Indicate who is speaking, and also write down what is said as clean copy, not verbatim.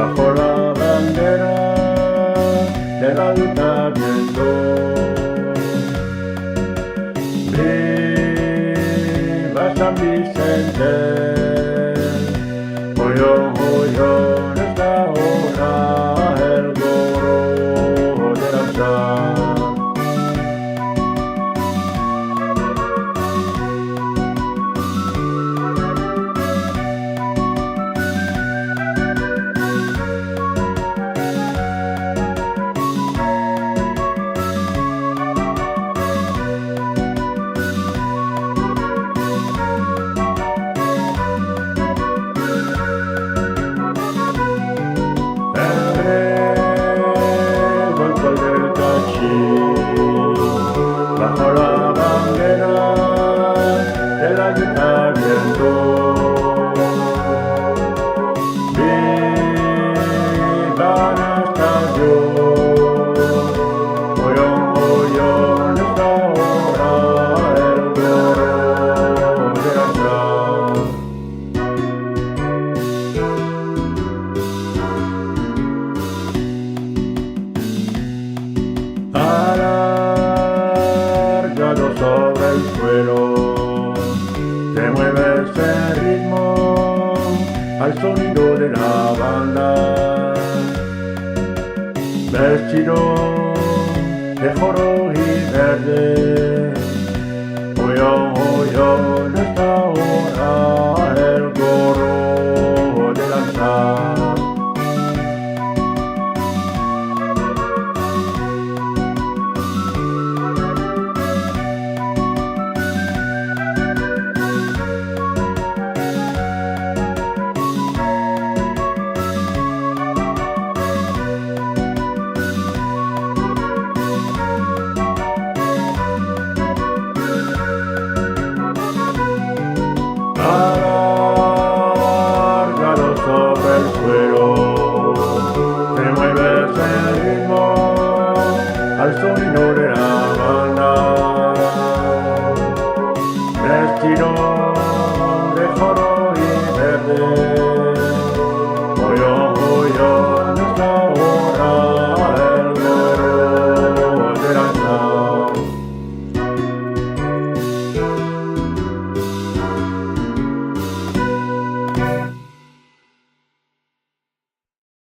Speaker 1: bajo la bandera del ayuntamiento. Viva San Vicente, hoyo, hoyo, en esta hora el coro de danzar. Bajo la bandera del ayuntamiento. Viva Anastasio, hoyo, hoyo, en esta hora el coro de danzar. Sobre el suelo se mueve ese ritmo al sonido de la banda, vestido de oro y verde.